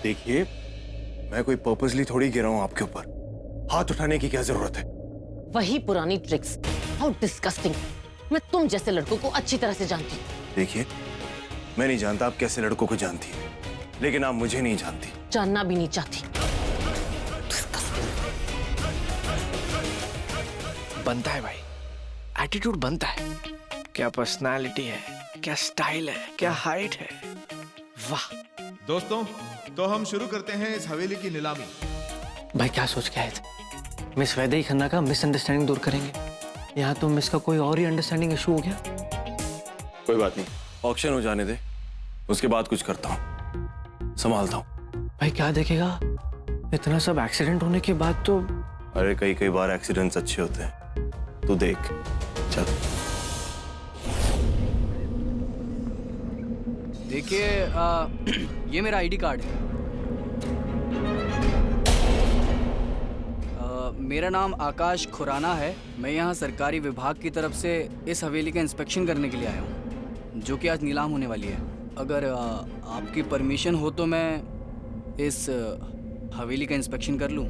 देखिए, मैं कोई पर्पसली थोड़ी गिरा हूं आपके ऊपर। हाथ उठाने की क्या जरूरत है? वही पुरानी ट्रिक्स। How disgusting. मैं तुम जैसे लड़कों को अच्छी तरह से जानती हूँ। देखिए, मैं नहीं जानता आप कैसे लड़कों को जानती हैं, लेकिन आप मुझे नहीं जानती। जानना भी नहीं चाहती। बनता है भाई, एटीट्यूड बनता है। क्या पर्सनालिटी है, क्या स्टाइल है, क्या हाइट है, वाह। दोस्तों, तो हम शुरू करते हैं इस हवेली की नीलामी। भाई क्या सोच के आए थे? मिस वैदेही खन्ना का मिसअंडरस्टैंडिंग दूर करेंगे। यहाँ तो मिस का कोई और ही अंडरस्टैंडिंग इशू हो गया। कोई बात नहीं, ऑक्शन हो जाने दे, उसके बाद कुछ करता हूँ, संभालता हूँ। भाई क्या देखेगा, इतना सब एक्सीडेंट होने के बाद तो। अरे कई बार एक्सीडेंट्स अच्छे होते हैं, तू देख। चल। देखिए, ये मेरा आईडी कार्ड है। मेरा नाम आकाश खुराना है। मैं यहाँ सरकारी विभाग की तरफ से इस हवेली का इंस्पेक्शन करने के लिए आया हूँ, जो कि आज नीलाम होने वाली है। अगर आपकी परमिशन हो तो मैं इस हवेली का इंस्पेक्शन कर लूँ।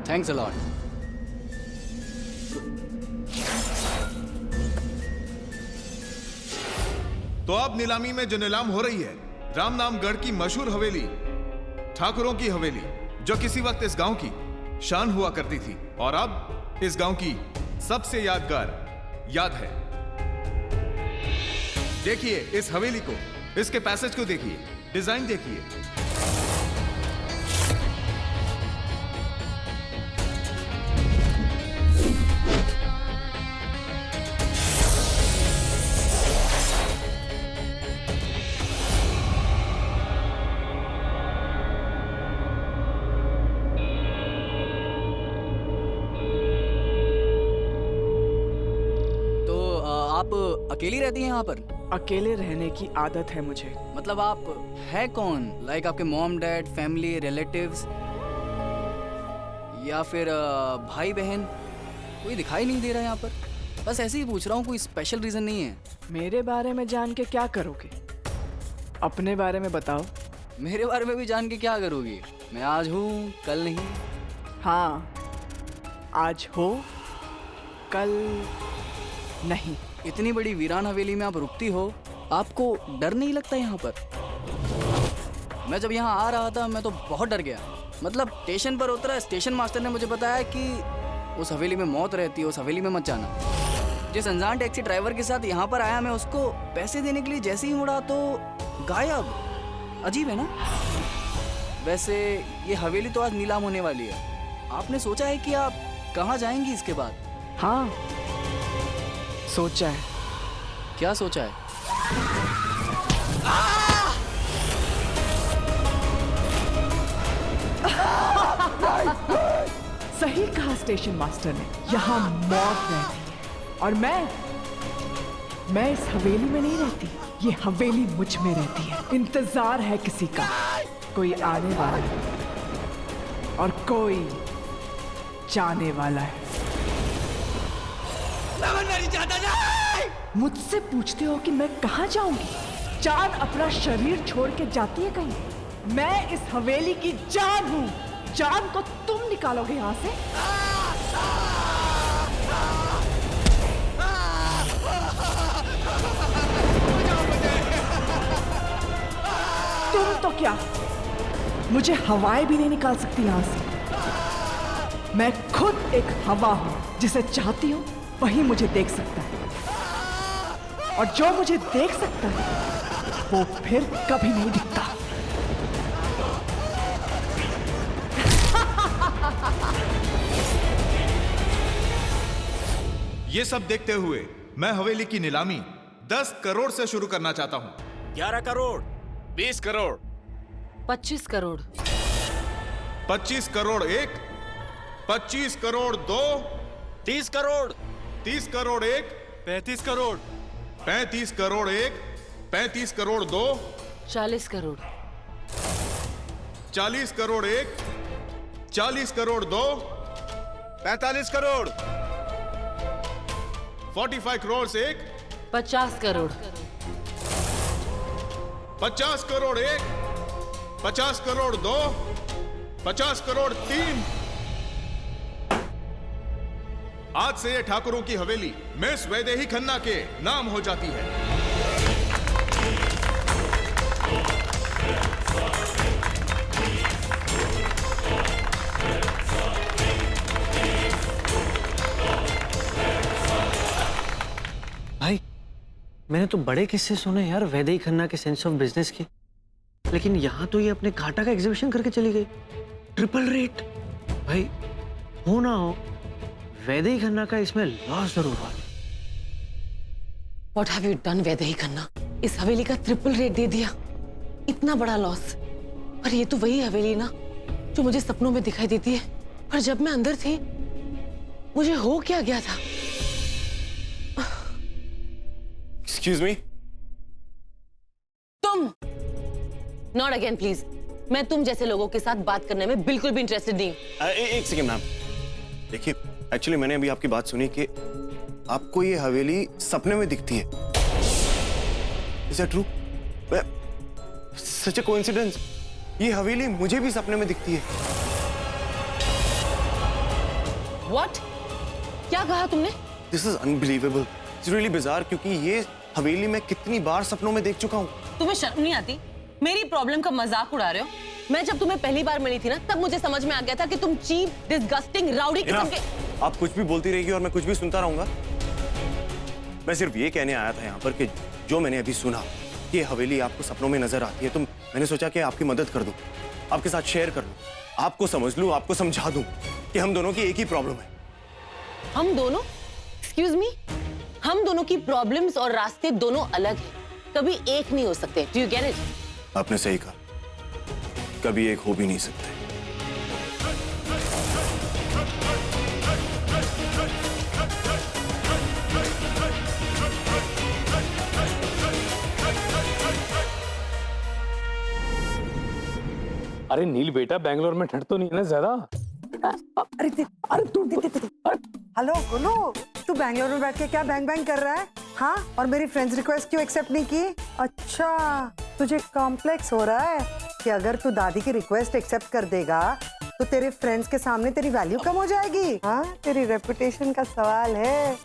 Thanks a lot. तो अब नीलामी में जो नीलाम हो रही है, रामनामगढ़ की मशहूर हवेली, ठाकुरों की हवेली, जो किसी वक्त इस गांव की शान हुआ करती थी और अब इस गांव की सबसे यादगार याद है। देखिए इस हवेली को, इसके पैसेज को देखिए, डिजाइन देखिए। अकेली रहती हैं यहाँ पर? अकेले रहने की आदत है मुझे। मतलब आप है कौन? लाइक आपके मॉम डैड, फैमिली, रिलेटिव्स या फिर भाई बहन? कोई दिखाई नहीं दे रहा है यहाँ पर। बस ऐसे ही पूछ रहा हूँ, कोई स्पेशल रीजन नहीं है। मेरे बारे में जान के क्या करोगे? अपने बारे में बताओ। मेरे बारे में भी जान के क्या करोगी? मैं आज हूँ, कल नहीं। हाँ, आज हो, कल नहीं। इतनी बड़ी वीरान हवेली में आप रुकती हो, आपको डर नहीं लगता यहाँ पर? मैं जब यहाँ आ रहा था मैं तो बहुत डर गया। मतलब स्टेशन पर उतरा, स्टेशन मास्टर ने मुझे बताया कि उस हवेली में मौत रहती है, उस हवेली में मत जाना। जिस अनजान टैक्सी ड्राइवर के साथ यहाँ पर आया मैं, उसको पैसे देने के लिए जैसे ही मुड़ा तो गायब। अजीब है ना? वैसे ये हवेली तो आज नीलाम होने वाली है। आपने सोचा है कि आप कहाँ जाएंगी इसके बाद? हाँ, सोचा है। क्या सोचा है? सही कहा स्टेशन मास्टर ने, यहाँ मौत रहती है और मैं इस हवेली में नहीं रहती। ये हवेली मुझ में रहती है। इंतजार है किसी का, कोई आने वाला है और कोई जाने वाला है। मुझसे पूछते हो कि मैं कहाँ जाऊंगी? जान अपना शरीर छोड़ के जाती है कहीं? मैं इस हवेली की जान हूँ। जान तो तुम निकालोगे यहाँ से। तुम तो क्या, मुझे हवाएं भी नहीं निकाल सकती यहाँ से। मैं खुद एक हवा हूँ, जिसे चाहती हूँ वही मुझे देख सकता है, और जो मुझे देख सकता है वो फिर कभी नहीं दिखता। ये सब देखते हुए मैं हवेली की नीलामी 10 करोड़ से शुरू करना चाहता हूँ। 11 करोड़, 20 करोड़, 25 करोड़, 25 करोड़ 1, 25 करोड़ 2, 30 करोड़, 30 करोड़ 1, 35 करोड़, 35 करोड़ 1, 35 करोड़ 2, 40 करोड़, 40 करोड़ 1, 40 करोड़ 2, 45 करोड़, 45 करोड़ 1, 50 करोड़, 50 करोड़ 1, 50 करोड़ 2, 50 करोड़ 3। आज से ये ठाकुरों की हवेली मिस वैदेही खन्ना के नाम हो जाती है। भाई मैंने तो बड़े किस्से सुने यार वैदेही खन्ना के सेंस ऑफ बिजनेस के, लेकिन यहाँ तो ये अपने घाटा का एग्जीबिशन करके चली गई। Triple rate. भाई हो ना हो, वैदेही खन्ना का इसमें लॉस जरूर हुआ। What have you done, Vaidehi Khanna? इस हवेली का ट्रिपल रेट दे दिया, इतना बड़ा लॉस। पर ये तो वही हवेली ना जो मुझे सपनों में दिखाई देती है, पर जब मैं अंदर थी मुझे हो क्या गया था। Excuse me. तुम नॉट अगेन प्लीज। मैं तुम जैसे लोगों के साथ बात करने में बिल्कुल भी इंटरेस्टेड नहीं हूं। एक सेकेंड मैम, देखिए एक्चुअली मैंने अभी आपकी बात सुनी कि आपको ये हवेली सपने में दिखती है। Is that true? Such a coincidence, ये हवेली मुझे भी सपने में दिखती है। व्हाट? क्या कहा तुमने? This is unbelievable, it's really bizarre, क्योंकि ये हवेली मैं कितनी बार सपनों में देख चुका हूँ। तुम्हें शर्म नहीं आती? मेरी प्रॉब्लम का मजाक उड़ा रहे हो? मैं जब तुम्हें पहली बार मिली थी ना, तब मुझे समझ में आ गया था कि तुम चीप, डिस्गस्टिंग, राउडी किस्म के। आप कुछ भी बोलती रहेगी और मैं कुछ भी सुनता रहूंगा। मैं सिर्फ ये कहने आया था यहाँ पर कि जो मैंने अभी सुना कि हवेली आपको सपनों में नजर आती है, तो मैंने सोचा कि आपकी मदद कर दूं, आपके साथ शेयर कर लूं, आपको समझ लूं, आपको समझा दूं कि हम दोनों की एक ही प्रॉब्लम है। हम दोनों? एक्सक्यूज मी, हम दोनों की प्रॉब्लम्स और रास्ते दोनों अलग हैं, कभी एक नहीं हो सकते। Do you get it? आपने सही कहा, कभी एक हो भी नहीं सकते। अरे नील बेटा, बैंगलोर में ठंड तो नहीं है ना ज्यादा? अरे तू हेलो गुल्लू, तू बैंगलोर में बैठ के क्या बैंग बैंग कर रहा है? हाँ, और मेरी फ्रेंड्स रिक्वेस्ट क्यों एक्सेप्ट नहीं की? अच्छा, तुझे कॉम्प्लेक्स हो रहा है कि अगर तू दादी की रिक्वेस्ट एक्सेप्ट कर देगा तो तेरे फ्रेंड्स के सामने तेरी वैल्यू कम हो जाएगी। हाँ, तेरी रेपुटेशन का सवाल है।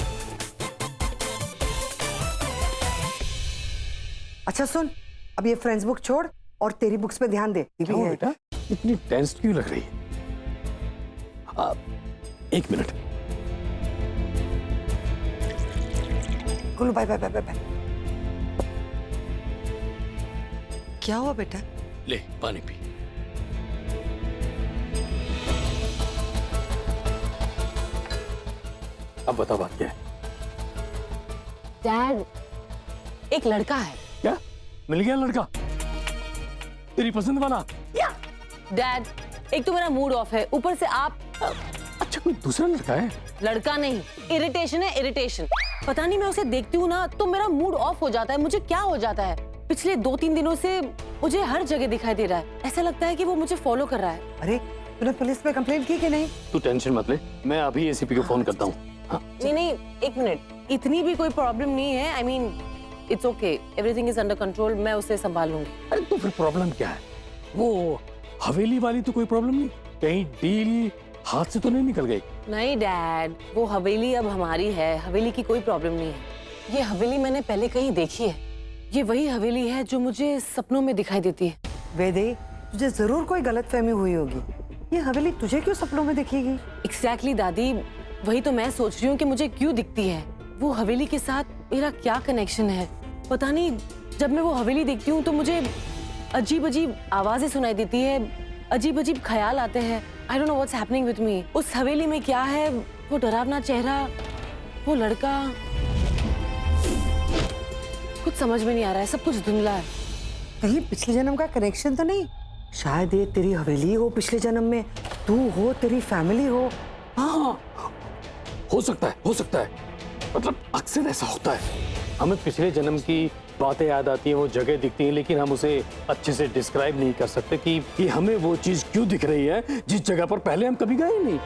अच्छा सुन, अब ये फ्रेंड्स बुक छोड़ और तेरी बुक्स पे ध्यान दे। क्यों बेटा इतनी टेंस क्यों लग रही है? एक मिनट। गुल्लू बाय बाय बाय बाय। क्या हुआ बेटा? ले पानी पी। अब बता बात क्या है? डैड, एक लड़का है। क्या मिल गया लड़का? तेरी पसंद वाला? डैड, एक तो मेरा मूड ऑफ है, ऊपर से आप। अच्छा, कोई दूसरा लड़का है? लड़का नहीं, इरिटेशन है, इरिटेशन। पता नहीं, मैं उसे देखती हूँ ना तो मेरा मूड ऑफ हो जाता है। मुझे क्या हो जाता है, पिछले 2-3 दिनों से मुझे हर जगह दिखाई दे रहा है। ऐसा लगता है कि वो मुझे फॉलो कर रहा है। अरे तूने पुलिस में कंप्लेंट की कि नहीं? तू टेंशन मत ले, मैं अभी एसीपी को फोन करता हूँ। हाँ। नहीं, एक मिनट, इतनी भी कोई प्रॉब्लम नहीं है। I mean it's okay, everything is under control, मैं उसे संभाल लूंगी। अरे तो फिर प्रॉब्लम क्या है? वो हवेली वाली तो कोई प्रॉब्लम नहीं? कहीं डील हाथ से तो नहीं निकल गई? नहीं डैड, वो हवेली अब हमारी है, हवेली की कोई प्रॉब्लम नहीं है। ये हवेली मैंने पहले कहीं देखी है, ये वही हवेली है जो मुझे सपनों में दिखाई देती है। वेदे, तुझे जरूर कोई गलतफहमी हुई होगी। ये हवेली तुझे क्यों सपनों में दिखेगी? एग्जैक्टली दादी, वही तो मैं सोच रही हूँ कि मुझे क्यों दिखती है। वो हवेली के साथ मेरा क्या कनेक्शन है पता नहीं। जब मैं वो हवेली देखती हूँ तो मुझे अजीब अजीब आवाजें सुनाई देती है, अजीब अजीब ख्याल आते हैं। I don't know what's happening with me. उस हवेली में क्या है, वो डरावना चेहरा, वो लड़का, कुछ समझ में नहीं आ रहा है, सब कुछ धुंधला है। कहीं पिछले जन्म का कनेक्शन तो नहीं? शायद ये तेरी हवेली हो, पिछले जन्म में तू हो, तेरी फैमिली हो। हाँ, हो सकता है, हो सकता है। मतलब अक्सर ऐसा होता है, हमें पिछले जन्म की बातें याद आती हैं, वो जगह दिखती है, लेकिन हम उसे अच्छे से डिस्क्राइब नहीं कर सकते कि हमें वो चीज क्यों दिख रही है जिस जगह पर पहले हम कभी गए नहीं।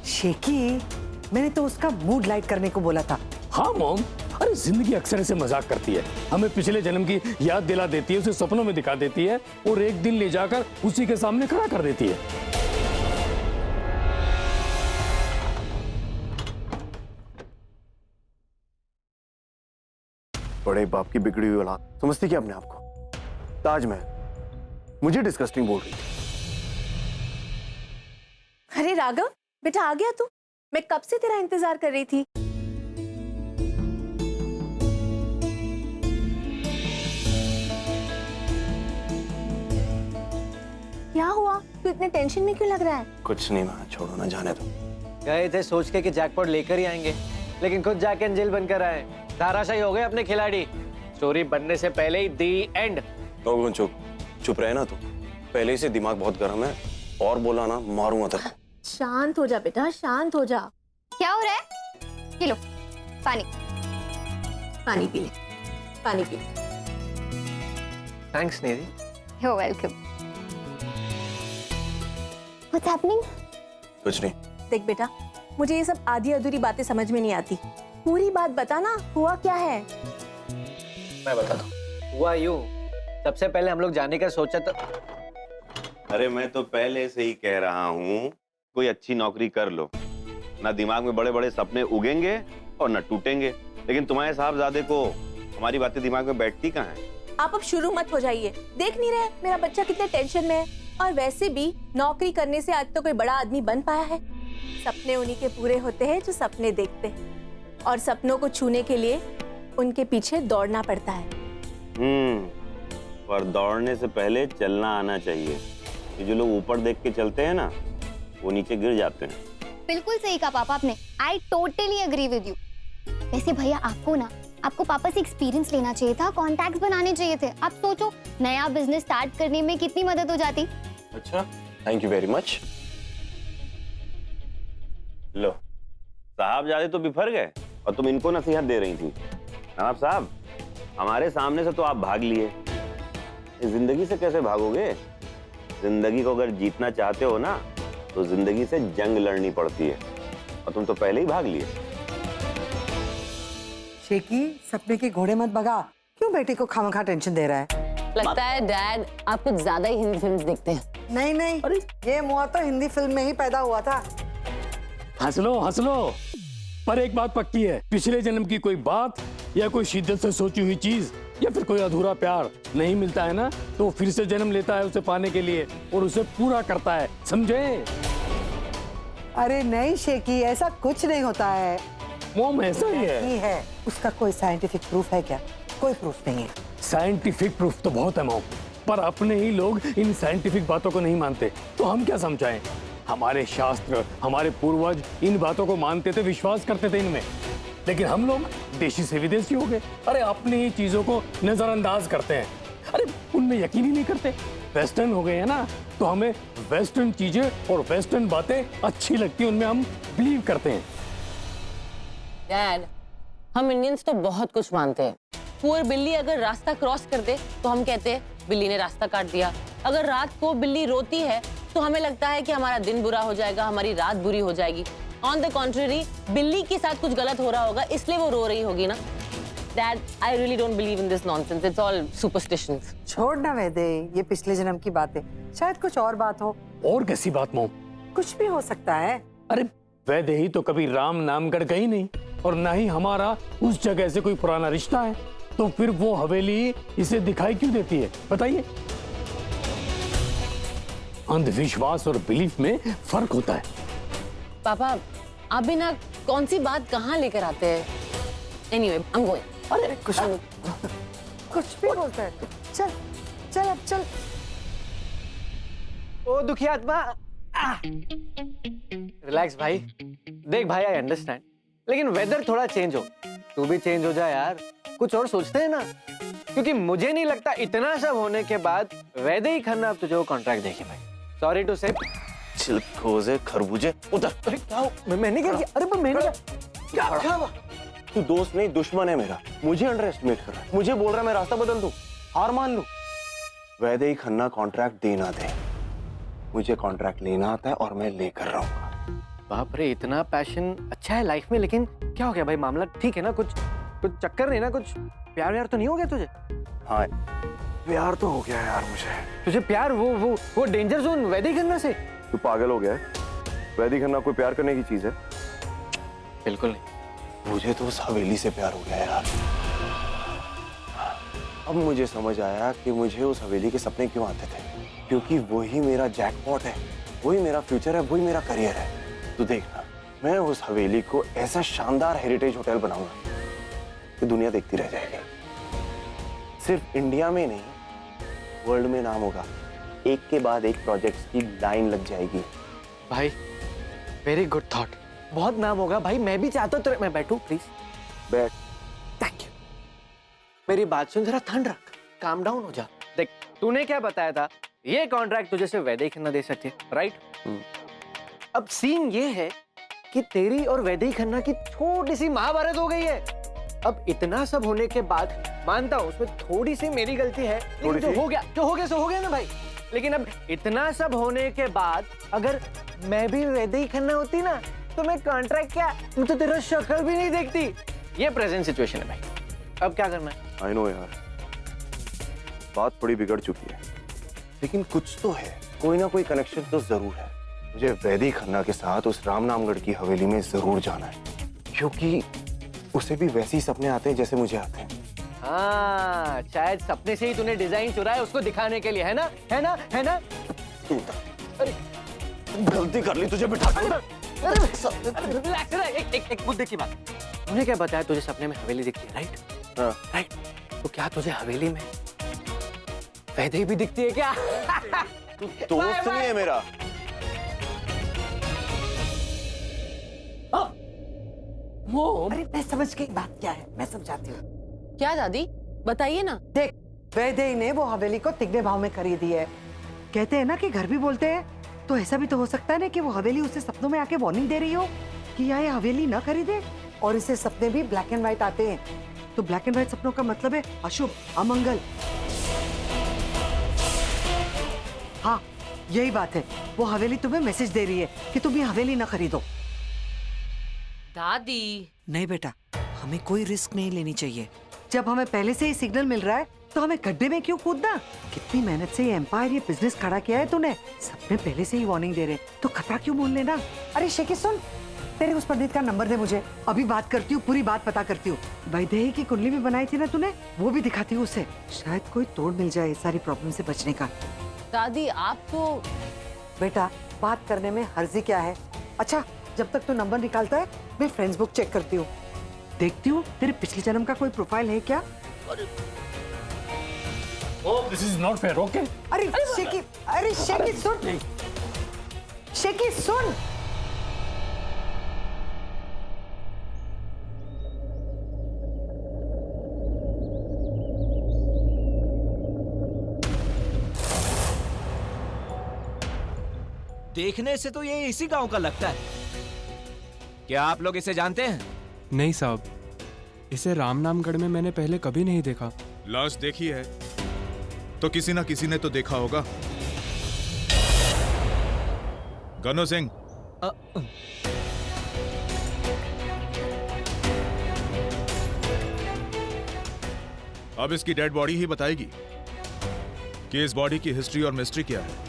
शेकी, मैंने तो उसका मूड लाइट करने को बोला था। हाँ मॉम, अरे जिंदगी अक्सर ऐसे मजाक करती है, हमें पिछले जन्म की याद दिला देती है, उसे सपनों में दिखा देती है और एक दिन ले जाकर उसी के सामने खड़ा कर देती है। बड़े बाप की बिगड़ी हुई औलाद समझती क्या अपने आप को? ताजमहल मुझे डिस्कस्टिंग बोल रही है। अरे राघव बेटा आ गया तू। मैं कब से तेरा इंतजार कर रही थी। क्या हुआ? तू इतने टेंशन में क्यों लग रहा है? कुछ नहीं माँ, छोड़ो ना, जाने दो। गए थे सोच के कि जैकपॉट लेकर ही आएंगे, लेकिन खुद जाके अंजेल बनकर आए। धाराशाही हो गए अपने खिलाड़ी। स्टोरी बनने से पहले ही दी एंड। तो चुप रहे ना तू, पहले ही से दिमाग बहुत गर्म है, और बोला ना मारूंगा तेरे। शांत हो जा बेटा, शांत हो जा। क्या हो रहा है? ये लो पानी। पानी पी ले, पानी पी ले। Thanks Nidhi. You're welcome. What's happening? कुछ नहीं। देख बेटा, मुझे ये सब आधी अधूरी बातें समझ में नहीं आती। पूरी बात बता ना, हुआ क्या है? मैं बताता हूँ। हुआ यूं, सबसे पहले हम लोग जाने का सोचा तो अरे मैं तो पहले से ही कह रहा हूँ कोई अच्छी नौकरी कर लो, ना दिमाग में बड़े बड़े सपने उगेंगे और ना टूटेंगे। लेकिन तुम्हारे साहबजादे को हमारी बातें दिमाग में बैठती कहाँ है? आप अब शुरू मत हो जाइए। देख नहीं रहे मेरा बच्चा कितने टेंशन में है? और वैसे भी नौकरी करने से आज तो कोई बड़ा आदमी बन पाया है? सपने उन्हीं के पूरे होते हैं जो सपने देखते हैं, और सपनों को छूने के लिए उनके पीछे दौड़ना पड़ता है। पर दौड़ने से पहले चलना आना चाहिए। ये जो लोग ऊपर देख के चलते हैं ना, वो नीचे गिर जाते हैं। बिल्कुल सही कहा पापा आपने। I totally agree with you. वैसे भैया आपको पापा से एक्सपीरियंस लेना चाहिए था, कॉन्टैक्ट्स बनाने चाहिए थे। आप सोचो नया बिजनेस स्टार्ट करने में कितनी मदद हो जाती। अच्छा, थैंक यू वेरी मच। लो, साहबजादे तो बिफर गए और तुम इनको नसीहत दे रही थी। नवाब साहब, हमारे सामने से तो आप भाग लिए, जिंदगी से कैसे भागोगे? जिंदगी को अगर जीतना चाहते हो ना, तो जिंदगी से जंग लड़नी पड़ती है, और तुम तो पहले ही भाग लिए। शेकी, सपने के घोड़े मत भगा। क्यों बेटे को खामखा टेंशन दे रहा है? लगता है डैड आप कुछ ज्यादा ही हिंदी फिल्म्स देखते हैं। नहीं नहीं, ये मुआ तो हिंदी फिल्म में ही पैदा हुआ था। हंस लो, पर एक बात पक्की है, पिछले जन्म की कोई बात या कोई शिद्दत से सोची हुई चीज या फिर कोई अधूरा प्यार नहीं मिलता है ना, तो फिर से जन्म लेता है उसे पाने के लिए और उसे पूरा करता है, समझे? अरे नहीं शेकी, ऐसा कुछ नहीं होता है। मोम ऐसा ही नहीं है, उसका कोई साइंटिफिक प्रूफ है क्या? कोई प्रूफ नहीं है। साइंटिफिक प्रूफ तो बहुत है मोम, पर अपने ही लोग इन साइंटिफिक बातों को नहीं मानते, तो हम क्या समझाएं? हमारे शास्त्र, हमारे पूर्वज इन बातों को मानते थे, विश्वास करते थे इनमें, लेकिन हम लोग देशी से विदेशी हो गए। अरे अपनी ही चीजों को नजरअंदाज करते हैं, अरे उनमें यकीन ही नहीं करते। वेस्टर्न हो गए हैं ना, तो हमें वेस्टर्न चीजें और वेस्टर्न बातें अच्छी लगती हैं, उनमें हम बिलीव करते हैं। डैड, हम इंडियंस तो बहुत कुछ मानते हैं। पुअर बिल्ली अगर रास्ता क्रॉस कर दे तो हम कहते हैं बिल्ली ने रास्ता काट दिया। अगर रात को बिल्ली रोती है तो हमें लगता है कि हमारा दिन बुरा हो जाएगा, हमारी रात बुरी हो जाएगी। ऑन द कॉन्ट्ररी, बिल्ली के साथ कुछ गलत हो रहा होगा, इसलिए वो रो रही होगी ना। Dad, I really don't believe in this nonsense. It's all superstitions. छोड़ ना वैदे, ये पिछले जन्म की बात है, शायद कुछ और बात हो। और कैसी बात मोम? कुछ भी हो सकता है। अरे वैदेही तो कभी राम नाम गढ़ गई नहीं, और ना ही हमारा उस जगह से कोई पुराना रिश्ता है, तो फिर वो हवेली इसे दिखाई क्यों देती है, बताइए? अंधविश्वास और बिलीफ में फर्क होता है। पापा, आप भी ना कौन सी बात कहाँ लेकर आते हैं? Anyway, I'm going. अरे कुछ भी बोलता है। चल चल अब चल। ओ दुखी आत्मा, रिलैक्स भाई। देख भाई, आई अंडरस्टैंड, लेकिन वेदर थोड़ा चेंज हो, तू भी चेंज हो जा यार। कुछ और सोचते हैं ना, क्योंकि मुझे नहीं लगता इतना सब होने के बाद वैदेही खन्ना अब तुझे वो कॉन्ट्रैक्ट देगी भाई। सॉरी टू से। छिलकोजे खरबूजे उधर। अरे क्या हो? मैंने क्या किया? अरे मैंने क्या हुआ? तू दोस्त नहीं दुश्मन है मेरा, मुझे अंडर एस्टिमेट कर रहा है, मुझे बोल रहा है मैं रास्ता बदल दूं, हार मान लूं। वैदेही खन्ना कॉन्ट्रैक्ट देना दे, मुझे कॉन्ट्रैक्ट लेना आता है और मैं लेकर रहूंगा। बाप रे, इतना पैशन अच्छा है लाइफ में, लेकिन क्या हो गया भाई? मामला ठीक है ना? कुछ कुछ चक्कर नहीं ना, कुछ प्यार व्यार तो नहीं हो गया तुझे? हाँ प्यार तो हो गया है यार मुझे। तुझे प्यार वो डेंजर जोन वैदिक खन्ना से? तू पागल हो गया है? वैदिक खन्ना कोई प्यार करने की चीज है? बिल्कुल नहीं। मुझे तो उस हवेली से प्यार हो गया यार। अब मुझे समझ आया कि मुझे उस हवेली के सपने क्यों आते थे, क्योंकि वही मेरा जैकपॉट है, वही मेरा फ्यूचर है, वही मेरा करियर है। तू देखना, मैं उस हवेली को ऐसा शानदार हेरिटेज होटल बनाऊंगा कि दुनिया देखती रह जाएगी। सिर्फ इंडिया में नहीं, वर्ल्ड में नाम होगा। एक के बाद एक प्रोजेक्ट्स की लाइन लग जाएगी। भाई वेरी गुड थॉट, बहुत नाम होगा भाई। मैं भी चाहता हूँ तेरे, मैं बैठूं प्लीज? बैठ। Thank you. मेरी बात सुन, जरा ठंड रख, काम डाउन हो जा। देख, तूने क्या बताया था, ये कॉन्ट्रैक्ट तुझे सिर्फ वैदिक खन्ना दे सकते, राइट? अब सीन ये है कि तेरी और वैदिक खन्ना की छोटी सी महाभारत हो गई है। अब इतना सब होने के बाद मानता हूं उसमें थोड़ी सी मेरी गलती है, लेकिन जो हो गया सो हो गया ना भाई। लेकिन अब इतना सब होने के बाद अगर मैं भी वैदिक खन्ना होती ना, तो मैं कॉन्ट्रैक्ट क्या, मैं तो तेरा शक्ल भी नहीं देखती। ये प्रेजेंट सिचुएशन है भाई, अब क्या करना है? आई नो यार, बात थोड़ी बिगड़ चुकी है, लेकिन कुछ तो है, कोई ना कोई कनेक्शन तो जरूर है। मुझे वैदिक खन्ना के साथ उस रामनामगढ़ की हवेली में जरूर जाना है, क्योंकि उसे भी वैसे ही सपने आते हैं जैसे मुझे आते हैं। हाँ, शायद सपने से ही तूने डिजाइन चुराया उसको दिखाने के लिए, है ना? है ना? है ना? अरे गलती कर ली तुझे बिठा के। रिलैक्स रह, एक मुद्दे की बात। तूने क्या बताया तुझे सपने में हवेली दिखती है, राइट? हाँ। राइट। तो क्या तुझे हवेली में वैदेही भी दिखती है क्या? दोस्त नहीं है मेरा। अरे मैं समझ गई बात क्या है, मैं समझाती हूँ। क्या दादी, बताइए ना। देख, वैदेही ने वो हवेली को तिगने भाव में खरीदी है। कहते हैं ना कि घर भी बोलते हैं, तो ऐसा भी तो हो सकता है ना कि वो हवेली उसे सपनों में आके वार्निंग दे रही हो कि या ये हवेली ना खरीदे। और इसे सपने भी ब्लैक एंड व्हाइट आते हैं, तो ब्लैक एंड व्हाइट सपनों का मतलब है अशुभ, अमंगल। हाँ, यही बात है। वो हवेली तुम्हें मैसेज दे रही है कि तुम ये हवेली ना खरीदो। दादी नहीं बेटा, हमें कोई रिस्क नहीं लेनी चाहिए। जब हमें पहले से ही सिग्नल मिल रहा है तो हमें गड्ढे में क्यों कूदना? कितनी मेहनत से ये एम्पायर, ये बिजनेस खड़ा किया है तूने। सबने पहले से ही वार्निंग दे रहे, तो खतरा क्यों मोल लेना? अरे शेकी सुन, तेरे उस पंडित का नंबर दे मुझे, अभी बात करती हूँ, पूरी बात पता करती हूँ। वैदेही की कुंडली भी बनाई थी ना तूने, वो भी दिखाती हूँ उसे, शायद कोई तोड़ मिल जाए सारी प्रॉब्लम से बचने का। दादी आप तो बेटा, बात करने में हर्जी क्या है? अच्छा, जब तक तू नंबर निकालता है, मैं फ्रेंड्स बुक चेक करती हूँ, देखती हूँ तेरे पिछले जन्म का कोई प्रोफाइल है क्या। Oh, this is not fair, okay? अरे शेकी सुन, शेकी सुन। देखने से तो ये इसी गांव का लगता है। क्या आप लोग इसे जानते हैं? नहीं साहब, इसे रामनामगढ़ में मैंने पहले कभी नहीं देखा। लाश देखी है तो किसी ना किसी ने तो देखा होगा। गन्नू सिंह, अब इसकी डेड बॉडी ही बताएगी कि इस बॉडी की हिस्ट्री और मिस्ट्री क्या है।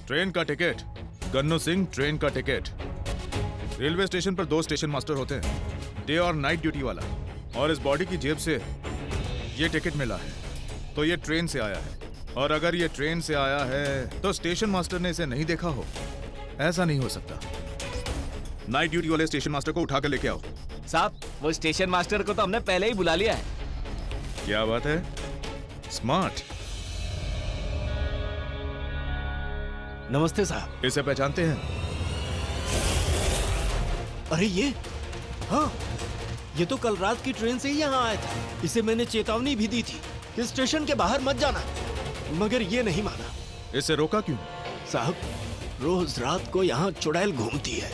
ट्रेन का टिकट, गन्नू सिंह, ट्रेन का टिकट। रेलवे स्टेशन पर 2 स्टेशन मास्टर होते हैं, डे और नाइट ड्यूटी वाला। और इस बॉडी की जेब से ये टिकट मिला है, तो ये ट्रेन से आया है। और अगर ये ट्रेन से आया है तो स्टेशन मास्टर ने इसे नहीं देखा हो, ऐसा नहीं हो सकता। नाइट ड्यूटी वाले स्टेशन मास्टर को उठाकर लेके आओ। साहब, वो स्टेशन मास्टर को तो हमने पहले ही बुला लिया है। क्या बात है, स्मार्ट। नमस्ते साहब। इसे पहचानते हैं? अरे ये, हाँ, ये तो कल रात की ट्रेन से ही यहाँ आया था। इसे मैंने चेतावनी भी दी थी कि स्टेशन के बाहर मत जाना, मगर ये नहीं माना। इसे रोका क्यों? साहब, रोज रात को यहाँ चुड़ैल घूमती है।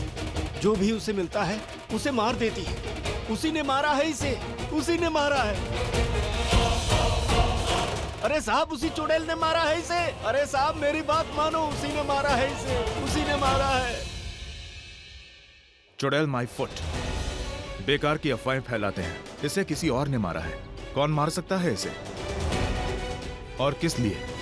जो भी उसे मिलता है उसे मार देती है। उसी ने मारा है इसे, उसी ने मारा है। अरे साहब, उसी चुड़ैल ने मारा है इसे। अरे साहब, मेरी बात मानो, उसी ने मारा है इसे, उसी ने मारा है। चुड़ैल माय फुट। बेकार की अफवाहें फैलाते हैं। इसे किसी और ने मारा है। कौन मार सकता है इसे? और किस लिए?